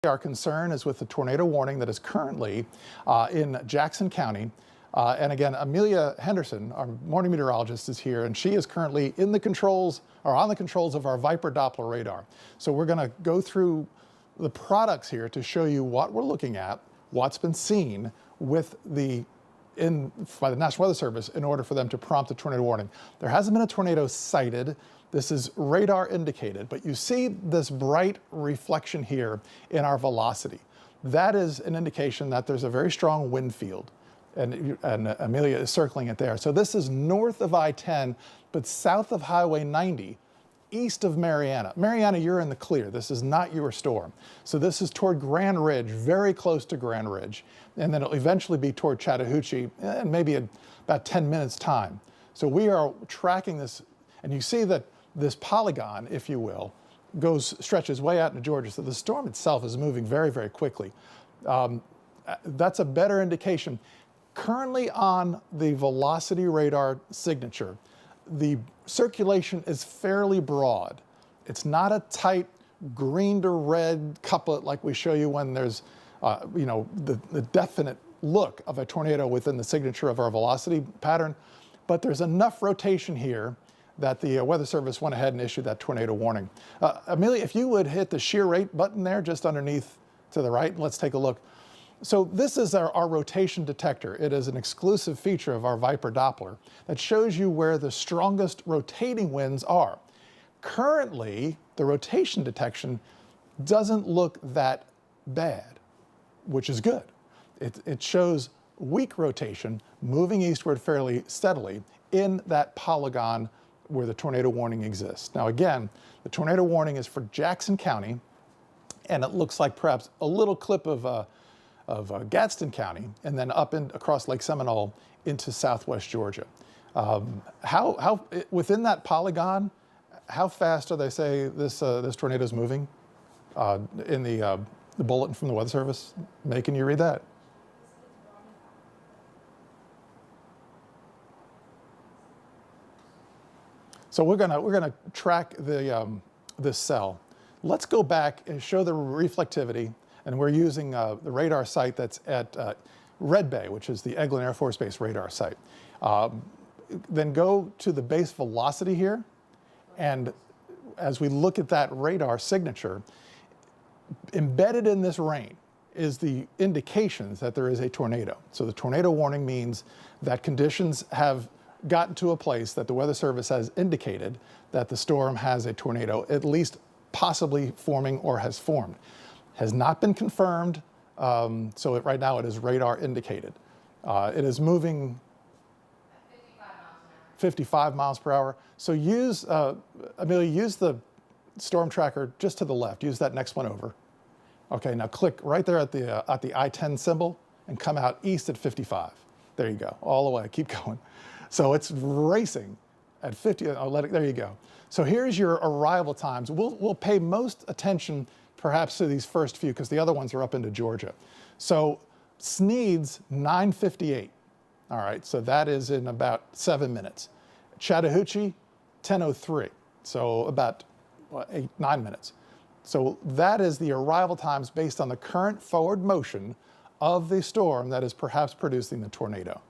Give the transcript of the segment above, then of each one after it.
Our concern is with the tornado warning that is currently in Jackson County. And again, Amelia Henderson, our morning meteorologist, is here, and she is currently in the controls, or on the controls of our Viper Doppler radar. So we're going to go through the products here to show you what we're looking at, what's been seen with by the National Weather Service in order for them to prompt a tornado warning. There hasn't been a tornado sighted. This is radar indicated, but you see this bright reflection here in our velocity. That is an indication that there's a very strong wind field, and Amelia is circling it there. So this is north of I-10, but south of Highway 90, east of Mariana. Mariana, you're in the clear. This is not your storm. So this is toward Grand Ridge, very close to Grand Ridge, and then it'll eventually be toward Chattahoochee in maybe about 10 minutes time. So we are tracking this, and you see that this polygon, if you will, stretches way out into Georgia. So the storm itself is moving very, very quickly. That's a better indication. Currently on the velocity radar signature, the circulation is fairly broad. It's not a tight green to red couplet like we show you when there's, the definite look of a tornado within the signature of our velocity pattern. But there's enough rotation here that the Weather Service went ahead and issued that tornado warning. Amelia, if you would hit the shear rate button there just underneath to the right, let's take a look. So this is our rotation detector. It is an exclusive feature of our Viper Doppler that shows you where the strongest rotating winds are. Currently, the rotation detection doesn't look that bad, which is good. It shows weak rotation moving eastward fairly steadily in that polygon where the tornado warning exists. Now again, the tornado warning is for Jackson County, and it looks like perhaps a little clip of Gadsden County, and then up across Lake Seminole into southwest Georgia. Within that polygon, how fast do they say this tornado is moving in the bulletin from the Weather Service? May, can you read that? So we're gonna track this cell. Let's go back and show the reflectivity, and we're using the radar site that's at Red Bay, which is the Eglin Air Force Base radar site. Then go to the base velocity here, and as we look at that radar signature, embedded in this rain is the indications that there is a tornado. So the tornado warning means that conditions have gotten to a place that the Weather Service has indicated that the storm has a tornado, at least possibly forming or has formed. Has not been confirmed, so right now it is radar indicated. It is moving 55 miles per hour. So use, Amelia, use the storm tracker just to the left. Use that next one over. Okay, now click right there at the I-10 symbol and come out east at 55. There you go, all the way, keep going. So it's racing at 50, there you go. So here's your arrival times. We'll pay most attention perhaps to these first few because the other ones are up into Georgia. So Sneed's 9:58. All right, so that is in about 7 minutes. Chattahoochee, 10:03. So about 9 minutes. So that is the arrival times based on the current forward motion of the storm that is perhaps producing the tornado.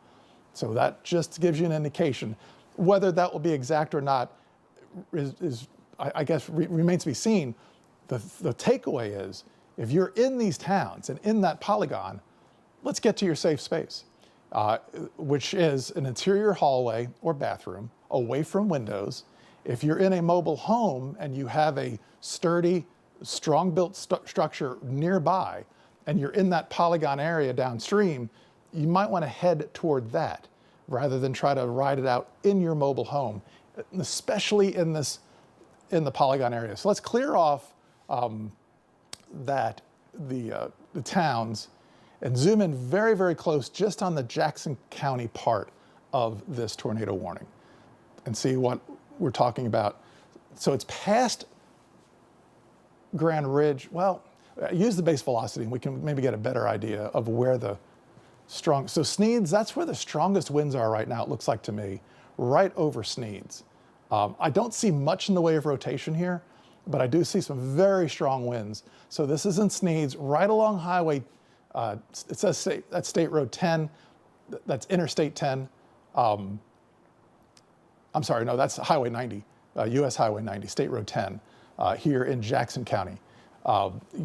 So that just gives you an indication. Whether that will be exact or not I guess remains to be seen. The takeaway is, if you're in these towns and in that polygon, let's get to your safe space, which is an interior hallway or bathroom away from windows. If you're in a mobile home and you have a sturdy, strong-built structure nearby, and you're in that polygon area downstream, you might want to head toward that rather than try to ride it out in your mobile home, especially in the polygon area. So let's clear off the towns and zoom in very, very close just on the Jackson County part of this tornado warning and see what we're talking about. So it's past Grand Ridge. Well, use the base velocity and we can maybe get a better idea of where the so Sneed's, that's where the strongest winds are right now, it looks like to me, right over Sneed's. I don't see much in the way of rotation here, but I do see some very strong winds. So this is in Sneads, right along Highway, it says that's State Road 10, that's Interstate 10. I'm sorry, no, that's Highway 90, US Highway 90, State Road 10, here in Jackson County.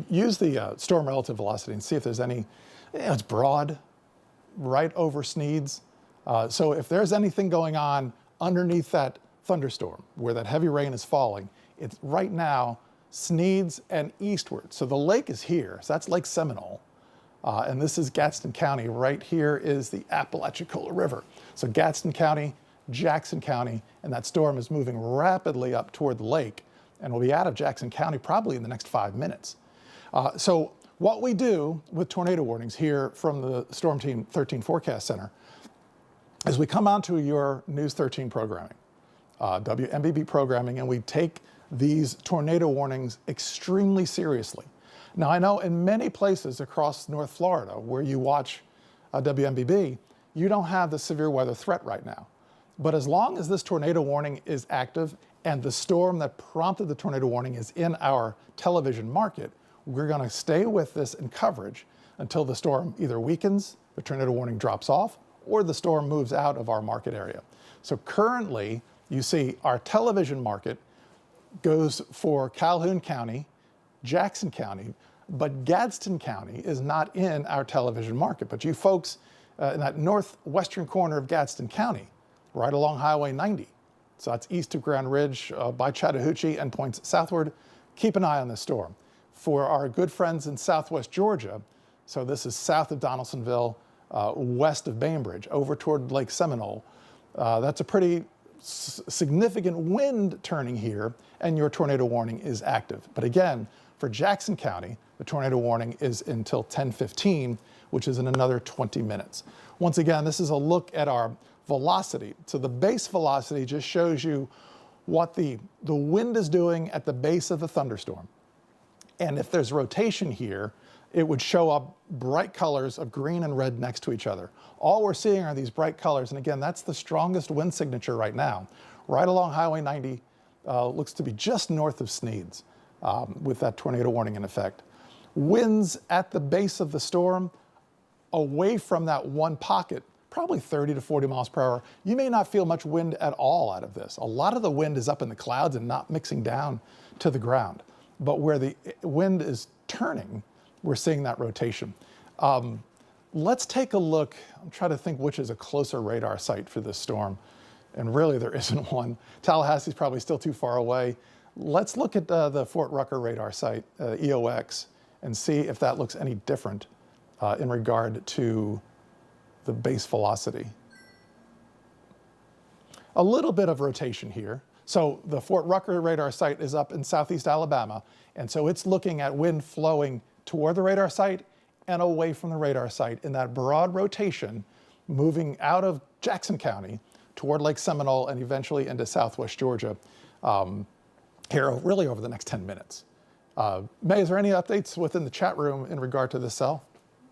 Use the storm relative velocity and see if there's any, it's broad, right over Sneads. So if there's anything going on underneath that thunderstorm where that heavy rain is falling, it's right now Sneads and eastward. So the lake is here, so that's Lake Seminole. And this is Gadsden County. Right here is the Apalachicola River. So Gadsden County, Jackson County, and that storm is moving rapidly up toward the lake and will be out of Jackson County probably in the next 5 minutes. So what we do with tornado warnings here from the Storm Team 13 Forecast Center is we come onto your News 13 programming, WMBB programming, and we take these tornado warnings extremely seriously. Now, I know in many places across North Florida where you watch WMBB, you don't have the severe weather threat right now. But as long as this tornado warning is active and the storm that prompted the tornado warning is in our television market, we're going to stay with this in coverage until the storm either weakens, the tornado warning drops off, or the storm moves out of our market area. So currently, you see our television market goes for Calhoun County, Jackson County, but Gadsden County is not in our television market. But you folks in that northwestern corner of Gadsden County, right along Highway 90, so that's east of Grand Ridge by Chattahoochee and points southward, keep an eye on this storm. For our good friends in southwest Georgia, so this is south of Donaldsonville, west of Bainbridge, over toward Lake Seminole, that's a pretty significant wind turning here, and your tornado warning is active. But again, for Jackson County, the tornado warning is until 10:15, which is in another 20 minutes. Once again, this is a look at our velocity. So the base velocity just shows you what the wind is doing at the base of the thunderstorm. And if there's rotation here, it would show up bright colors of green and red next to each other. All we're seeing are these bright colors, and again, that's the strongest wind signature right now. Right along Highway 90, looks to be just north of Sneads with that tornado warning in effect. Winds at the base of the storm, away from that one pocket, probably 30 to 40 miles per hour. You may not feel much wind at all out of this. A lot of the wind is up in the clouds and not mixing down to the ground. But where the wind is turning, we're seeing that rotation. Let's take a look. I'm trying to think which is a closer radar site for this storm. And really there isn't one. Tallahassee's probably still too far away. Let's look at the Fort Rucker radar site, EOX, and see if that looks any different in regard to the base velocity. A little bit of rotation here. So the Fort Rucker radar site is up in southeast Alabama, and so it's looking at wind flowing toward the radar site and away from the radar site in that broad rotation, moving out of Jackson County toward Lake Seminole and eventually into southwest Georgia here really over the next 10 minutes. May, is there any updates within the chat room in regard to this cell?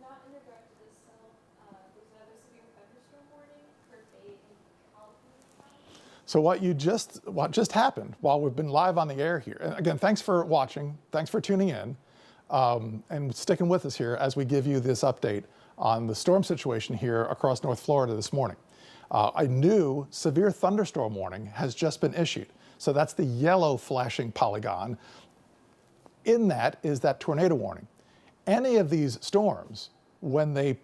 Not in regard to this cell. There's another severe thunderstorm warning for Bay and Calhoun. So what just happened while we've been live on the air here, and again, thanks for watching, thanks for tuning in, and sticking with us here as we give you this update on the storm situation here across North Florida this morning. A new severe thunderstorm warning has just been issued. So that's the yellow flashing polygon. In that is that tornado warning. Any of these storms, when they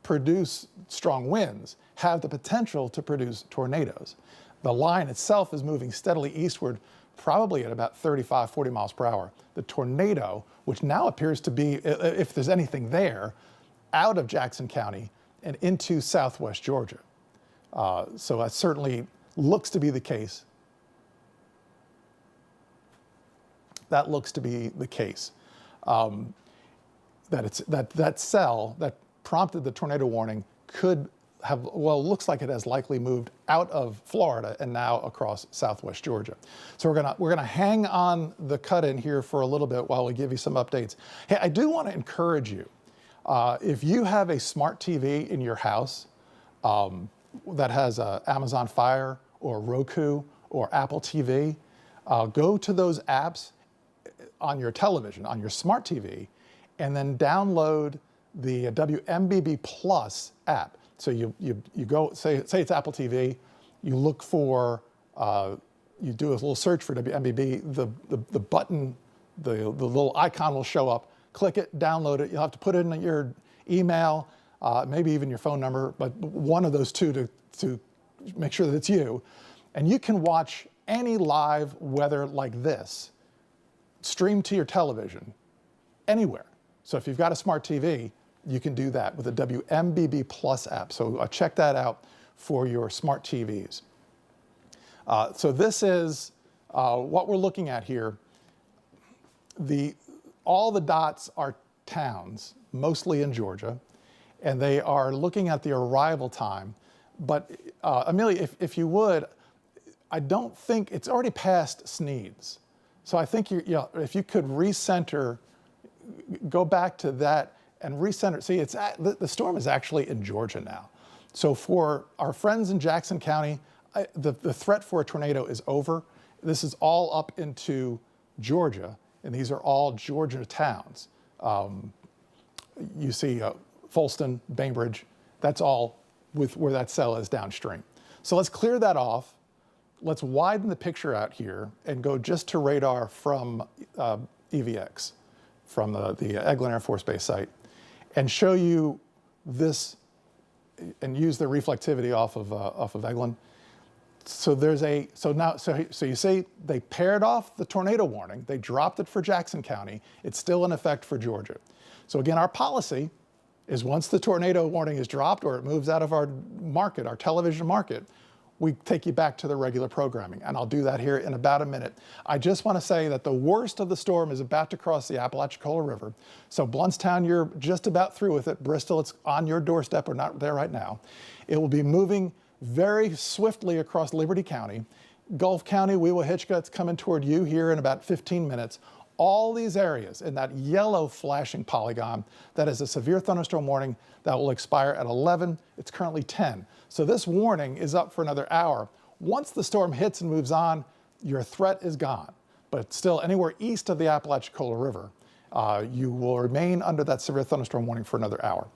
produce strong winds, have the potential to produce tornadoes. The line itself is moving steadily eastward, probably at about 35, 40 miles per hour. The tornado, which now appears to be, if there's anything there, out of Jackson County and into southwest Georgia. So that certainly looks to be the case. That looks to be the case. That cell that prompted the tornado warning could have, well, looks like it has likely moved out of Florida and now across southwest Georgia. So we're gonna hang on the cut-in here for a little bit while we give you some updates. Hey, I do want to encourage you, if you have a smart TV in your house that has Amazon Fire or Roku or Apple TV, go to those apps on your television, on your smart TV, and then download the WMBB Plus app. So you go, say it's Apple TV, you look for, you do a little search for WMBB, the button, the little icon will show up, click it, download it. You'll have to put in your email, maybe even your phone number, but one of those two to make sure that it's you. And you can watch any live weather like this streamed to your television anywhere. So if you've got a smart TV, you can do that with the WMBB Plus app. So check that out for your smart TVs. So this is what we're looking at here. All the dots are towns, mostly in Georgia, and they are looking at the arrival time. But Amelia, if you would, I don't think it's already past Sneads. So I think if you could recenter, go back to that and recenter. See, the storm is actually in Georgia now. So for our friends in Jackson County, the threat for a tornado is over. This is all up into Georgia, and these are all Georgia towns. You see Folston, Bainbridge, that's all with where that cell is downstream. So let's clear that off. Let's widen the picture out here and go just to radar from EVX, from the Eglin Air Force Base site, and show you this, and use the reflectivity off of Eglin. So so you see they paired off the tornado warning. They dropped it for Jackson County. It's still in effect for Georgia. So again, our policy is once the tornado warning is dropped or it moves out of our market, our television market, we take you back to the regular programming. And I'll do that here in about a minute. I just want to say that the worst of the storm is about to cross the Apalachicola River. So Blountstown, you're just about through with it. Bristol, it's on your doorstep. We're not there right now. It will be moving very swiftly across Liberty County. Gulf County, Weewillitchka, it's coming toward you here in about 15 minutes. All these areas in that yellow flashing polygon, that is a severe thunderstorm warning that will expire at 11. It's currently 10. So this warning is up for another hour. Once the storm hits and moves on, your threat is gone. But still, anywhere east of the Apalachicola River, you will remain under that severe thunderstorm warning for another hour.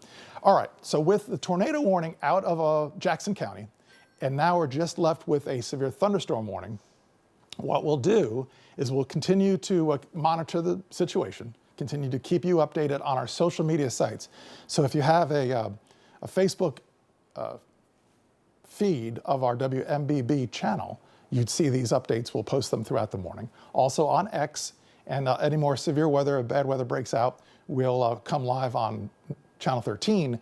All right, so with the tornado warning out of Jackson County, and now we're just left with a severe thunderstorm warning, what we'll do is we'll continue to monitor the situation, continue to keep you updated on our social media sites. So if you have a Facebook feed of our WMBB channel, you'd see these updates. We'll post them throughout the morning. Also on X, and any more severe weather or bad weather breaks out, we'll come live on Channel 13.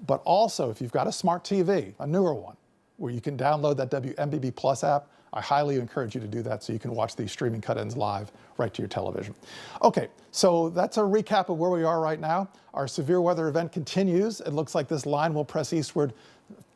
But also, if you've got a smart TV, a newer one, where you can download that WMBB Plus app, I highly encourage you to do that so you can watch these streaming cut-ins live right to your television. Okay, so that's a recap of where we are right now. Our severe weather event continues. It looks like this line will press eastward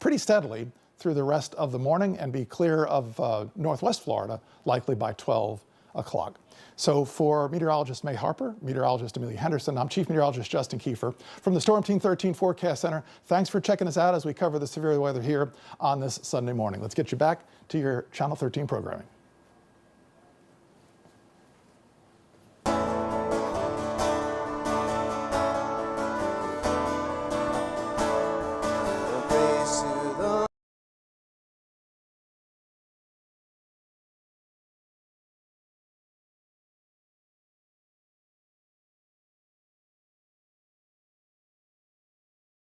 pretty steadily through the rest of the morning and be clear of northwest Florida, likely by 12 o'clock. So for meteorologist May Harper, meteorologist Amelia Henderson, I'm Chief Meteorologist Justin Kiefer from the Storm Team 13 Forecast Center. Thanks for checking us out as we cover the severe weather here on this Sunday morning. Let's get you back to your Channel 13 programming.